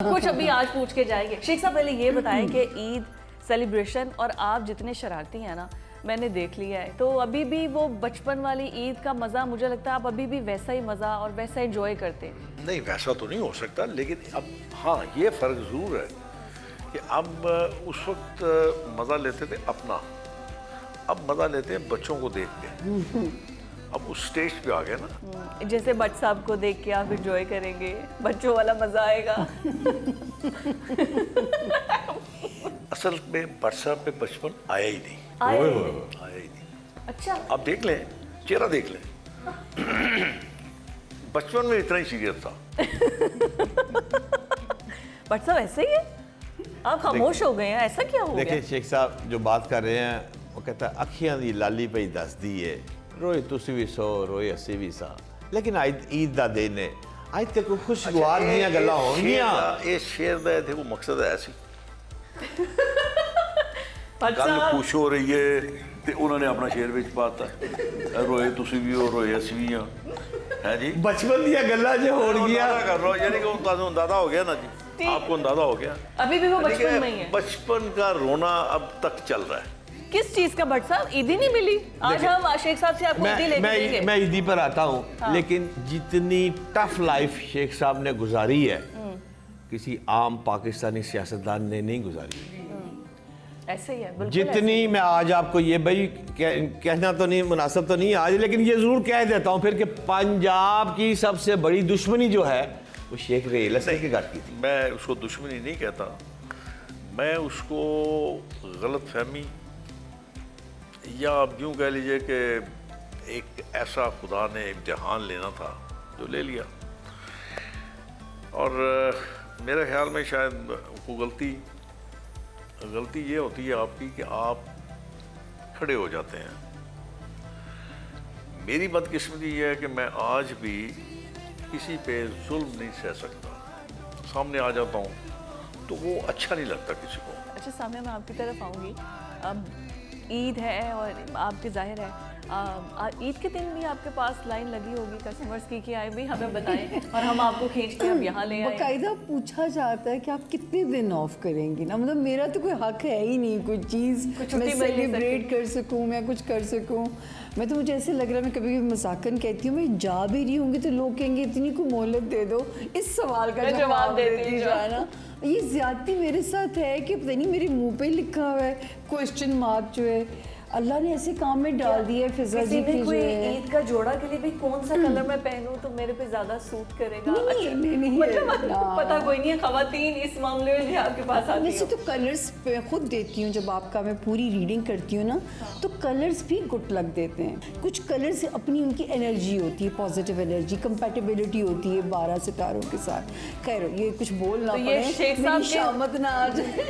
कुछ अभी आज पूछ के जाएंगे। शेख साहब पहले ये बताएं कि ईद सेलिब्रेशन और आप जितने शरारती हैं ना, मैंने देख लिया है, तो अभी भी वो बचपन वाली ईद का मज़ा, मुझे लगता है आप अभी भी वैसा ही मज़ा और वैसा एंजॉय करते हैं। नहीं, वैसा तो नहीं हो सकता, लेकिन अब हाँ ये फ़र्क ज़रूर है कि अब उस वक्त मज़ा लेते थे अपना, अब मज़ा लेते हैं बच्चों को देख के। अब उस स्टेज पे आ गए ना, जैसे भट्ट साहब को देख के आप एंजॉय करेंगे, बच्चों वाला मज़ा आएगा। असल में भट्ट साहब पे बचपन आया ही नहीं, आया आया ही नहीं। अच्छा, आप देख लें, चेहरा देख लें, बचपन में इतना ही सीरियस था। भट्ट साहब ऐसे ही है, आप खामोश हो गए हैं, ऐसा क्या हो गया? देखिए शेख साहब जो बात कर रहे हैं, वो कहता है अखियां दी लाली पे दस दी है, रोए तुसी भी सो रोए असी भी सा, लेकिन ईद दा दिन है, ਅੱਜ ਤੇ ਕੋਈ ਖੁਸ਼ਗਵਾਰ ਦੀਆਂ ਗੱਲਾਂ ਹੋਣਗੀਆਂ। ਇਹ ਸ਼ੇਰ ਦਾ ਦੇਖੋ ਮਕਸਦ ਹੈ ਸੀ, भट्ट ਗੱਲ साहब ਖੁਸ਼ ਹੋ ਰਹੀ ਹੈ ਤੇ ਉਹਨਾਂ ਨੇ ਆਪਣਾ ਸ਼ੇਰ ਵਿੱਚ ਪਾਤਾ, ਰੋਏ ਤੁਸੀਂ ਵੀ ਹੋ ਰੋਏ ਅਸੀਂ ਵੀ ਆ, ਹੈ ਜੀ। ਬਚਪਨ ਦੀਆਂ ਗੱਲਾਂ ਜੇ ਹੋਣਗੀਆਂ अंदाजा कर लो, यानी कि ਤੁਹਾਨੂੰ अंदाजा हो गया ना जी, आपको अंदाजा हो गया। अभी भी वो बचपन में ही है। बचपन का रोना अब तक चल रहा है। किस चीज का भट्ट साहब? ईदी नहीं मिली? आज हम शेख साहब से आपको ईदी लेके देंगे। मैं ईदी पर आता हूँ, लेकिन जितनी टफ लाइफ शेख साहब ने गुजारी है किसी आम पाकिस्तानी सियासतदान ने नहीं गुजारी। ऐसे ही है, बिल्कुल जितनी मैं आज आपको ये भाई कहना तो नहीं मुनासिब तो नहीं आज, लेकिन ये ज़रूर कह देता हूँ फिर कि पंजाब की सबसे बड़ी दुश्मनी जो है वो शेख रेल हसन के घर की थी। मैं उसको दुश्मनी नहीं कहता, मैं उसको गलत फहमी या आप यूँ कह लीजिए कि एक ऐसा खुदा ने इम्तिहान लेना था जो ले लिया, और मेरे ख्याल में शायद वो गलती ये होती है आपकी कि आप खड़े हो जाते हैं। मेरी बदकिस्मती ये है कि मैं आज भी किसी पे जुल्म नहीं सह सकता, सामने आ जाता हूँ तो वो अच्छा नहीं लगता किसी को। अच्छा सामने मैं आपकी तरफ आऊँगी। अब ईद है और आपके ज़ाहिर है ईद के दिन भी आपके पास लाइन लगी होगी कस्टमर्स की कि आए भाई हमें बताएं और हम आपको खींच के अब यहाँ ले आए। बाकायदा पूछा जाता है कि आप कितने दिन ऑफ करेंगी ना, मतलब मेरा तो कोई हक है ही नहीं कोई चीज़ मैं सेलिब्रेट कर सकूँ, मैं कुछ कर सकूँ। मैं तो मुझे ऐसे लग रहा है, मैं कभी कभी मजाकन कहती हूँ मैं जा भी रही होंगी तो लोग कहेंगे इतनी को मोहलत दे दो, इस सवाल का जवाब देती जाए ना। ये ज्यादती मेरे साथ है कि पता नहीं मेरे मुंह पे लिखा हुआ है क्वेश्चन मार्क जो है, अल्लाह ने ऐसे काम में डाल दिया है। फिजा जी की जो है ईद का जोड़ा के लिए भी कौन सा कलर मैं पहनूं तो मेरे पे ज्यादा सूट करेगा? नहीं, नहीं, मतलब पता कोई नहीं है, खवातीन इस मामले में आपके पास आती वैसे तो कलर्स खुद देती हूँ, जब आपका मैं पूरी रीडिंग करती हूँ ना तो कलर्स भी गुड लग देते हैं। कुछ कलर्स अपनी उनकी एनर्जी होती है, पॉजिटिव एनर्जी, कंपैटिबिलिटी होती है 12 सितारों के साथ। खैर ये कुछ बोलना तो ये शेख साहब की शामत ना आ जाए।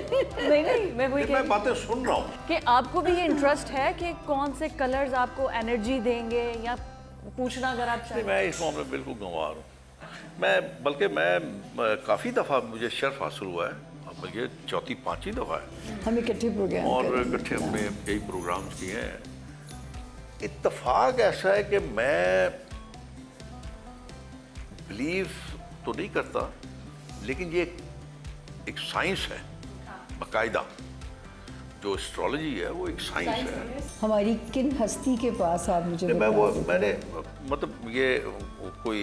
नहीं मैं वही मैं बातें सुन रहा हूँ कि आपको भी ये इंटरेस्ट है कि कौन से कलर्स आपको एनर्जी देंगे, या पूछना अगर आप चाहें। मैं इस मामले में बिल्कुल गंवार हूँ। मैं काफ़ी दफ़ा मुझे शर्फ हासिल हुआ है, अब ये चौथी पांचवी दफ़ा है, हम इकट्ठे प्रोग्राम और इकट्ठे हमने कई प्रोग्राम्स किए हैं। इत्तफाक ऐसा है कि मैं बिलीव तो नहीं करता, लेकिन ये एक साइंस है बाकायदा, जो एस्ट्रोलॉजी है वो एक साइंस है। हमारी किन हस्ती के पास आप मुझे मैंने मतलब ये कोई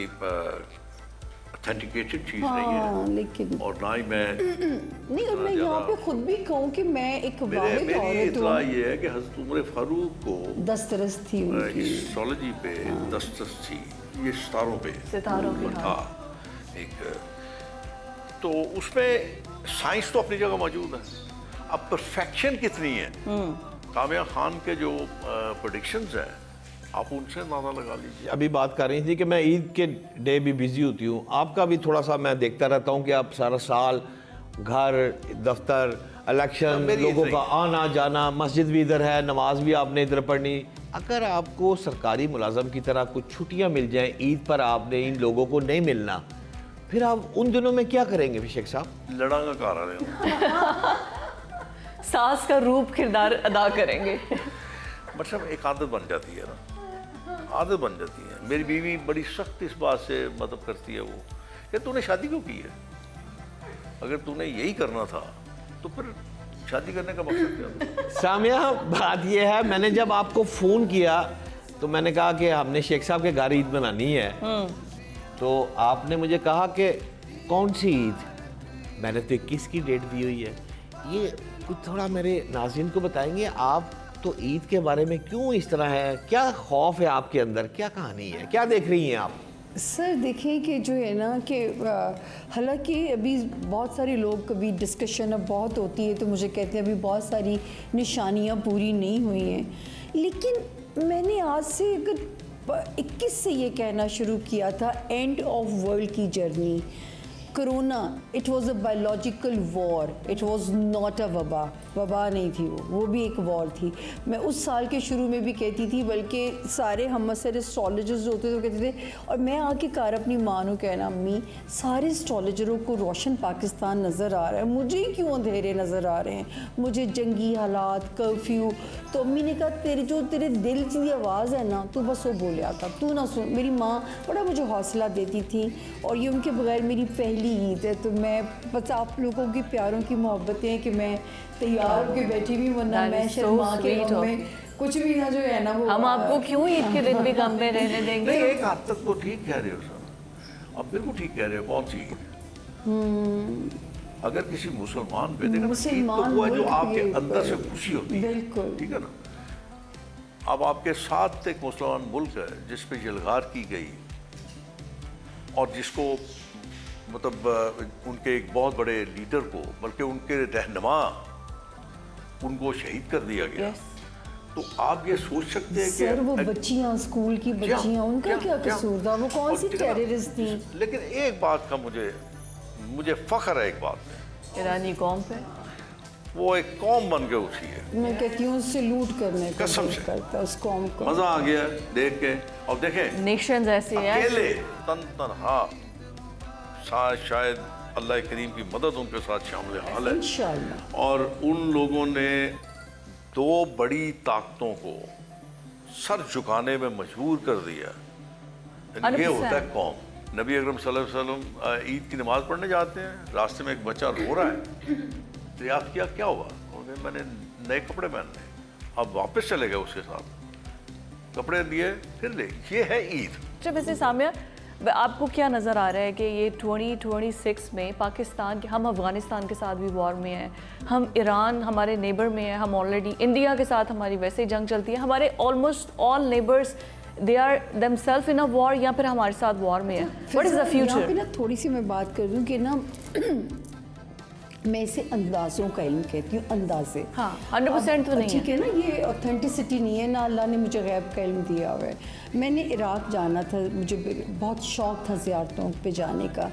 ऑथेंटिकेटेड चीज़ नहीं है, लेकिन और ना ही मैं नहीं, और मैं यहाँ पे खुद भी कहूँ कि मैं एक वाहिद मेरी औरत इत्तला हूँ। ये है कि हज़रत उमर फारूक को दस्तरस थी उनकी, एस्ट्रोलॉजी पे दस्तरस थी, ये सितारों पे था एक, तो उसमें साइंस तो अपनी जगह मौजूद है। अब परफेक्शन कितनी है, कामिया खान के जो प्रेडिक्शंस हैं आप उनसे अंदाजा लगा लीजिए। अभी बात कर रही थी कि मैं ईद के डे भी बिजी होती हूँ, आपका भी थोड़ा सा मैं देखता रहता हूँ कि आप सारा साल घर दफ्तर इलेक्शन लोगों का आना जाना, मस्जिद भी इधर है, नमाज भी आपने इधर पढ़नी। अगर आपको सरकारी मुलाजम की तरह कुछ छुट्टियाँ मिल जाएं, ईद पर आपने इन लोगों को नहीं मिलना, फिर आप उन दिनों में क्या करेंगे शेख साहब? लड़ांगा कार आ रहे सास का रूप किरदार अदा करेंगे। मतलब एक आदत बन जाती है ना, आदत बन जाती है। मेरी बीवी बड़ी सख्त इस बात से मतलब करती है वो कि तूने शादी क्यों की है, अगर तूने यही करना था तो फिर शादी करने का मकसद क्या था? सामिया, बात ये है, मैंने जब आपको फ़ोन किया तो मैंने कहा कि हमने शेख साहब के घर ईद मनानी है, तो आपने मुझे कहा कि कौन सी ईद? मैंने तो 21 की डेट दी हुई है। ये कुछ थोड़ा मेरे नाज़रीन को बताएंगे, आप तो ईद के बारे में क्यों इस तरह है? क्या खौफ है आपके अंदर? क्या कहानी है? क्या देख रही हैं आप? सर देखें कि जो है ना कि हालांकि अभी बहुत सारे लोग, कभी डिस्कशन अब बहुत होती है तो मुझे कहते हैं अभी बहुत सारी निशानियां पूरी नहीं हुई हैं, लेकिन मैंने आज से अगर 21 से ये कहना शुरू किया था एंड ऑफ वर्ल्ड की journey, corona it was a biological war, it was not a वबा नहीं थी, वो भी एक वॉर थी। मैं उस साल के शुरू में भी कहती थी, बल्कि सारे हम सारे एस्ट्रोलॉजर्स होते थे कहते थे, और मैं आके कार अपनी माँ को कहना, अम्मी सारे एस्ट्रोलॉजरों को रोशन पाकिस्तान नज़र आ रहा है, मुझे ही क्यों अंधेरे नज़र आ रहे हैं, मुझे जंगी हालात, कर्फ्यू। तो अम्मी ने कहा तेरे दिल की आवाज़ है ना, तू बस वो बोलिया था, तू ना सुन। मेरी माँ बड़ा मुझे हौसला देती थी, और ये उनके बगैर मेरी पहली ईद है, तो मैं बस आप लोगों की प्यारों की मोहब्बतें हैं कि मैं तैयार होकर बैठी भी, वरना That मैं is so शर्मा के sweet गम of में कुछ भी ना जो है ना वो हम आपको क्यों ईद के दिन भी गम में रहने नहीं, देंगे? एक हद तक तो ठीक कह रहे हो सर, आप बिल्कुल ठीक कह रहे हो। कौन सी ईद? अगर किसी मुसलमान पे देखो, ईद तो वो है जो आपके अंदर से खुशी होती है, बिल्कुल। ठीक है ना। अब आपके साथ एक मुसलमान मुल्क है जिस पे यलगार की गई, और जिसको मतलब उनके एक बहुत बड़े लीडर को, बल्कि उनके रहनुमा, उनको शहीद कर दिया गया। तो आप ये सोच सकते हैं कि सर वो बच्चियां, स्कूल की बच्चियां, उनका क्या कसूर था? वो कौन सी टेररिस्ट थी? लेकिन एक बात का मुझे फख्र है, एक बात में, ईरानी कौम पे वो एक कौम बन के उठी है। मैं कहती हूँ सैल्यूट करने का कसम दिल से। करता है उस कौम को। मजा आ गया देख के। और देखें, नेशंस ऐसी हैं, अकेले तनहा शायद अल्लाह करीम की मदद उनके साथ शामिल हाल है, इंशाअल्लाह। और उन लोगों ने दो बड़ी ताकतों को सर झुकाने में मजबूर कर दिया। ये होता है कौम। नबी अकरम सल्लल्लाहु अलैहि वसल्लम ईद की नमाज पढ़ने जाते हैं, रास्ते में एक बच्चा रो रहा है, तो याद किया क्या हुआ? उन्होंने मैंने नए कपड़े पहने, अब वापस चले गए उसके साथ, कपड़े दिए फिर ले। ये है ईद। अच्छा वैसे सामिया, आपको क्या नज़र आ रहा है कि ये 2026 में पाकिस्तान के, हम अफ़गानिस्तान के साथ भी वॉर में हैं, हम ईरान हमारे नेबर में है, हम ऑलरेडी इंडिया के साथ हमारी वैसे ही जंग चलती है, हमारे almost all neighbours they are themselves in a war, या फिर हमारे साथ वॉर में है। व्हाट इज़ द यहाँ पे फ्यूचर? ना थोड़ी सी मैं बात कर दूँ कि ना मैं इसे अंदाज़ों का इल्म कहती हूँ, अंदाज़े। हाँ 100% तो नहीं ठीक है। है ना, ये ऑथेंटिसिटी नहीं है ना, अल्लाह ने मुझे गैब का इल्म दिया हुआ है। मैंने इराक़ जाना था, मुझे बहुत शौक़ था ज़ियारतों पे जाने का।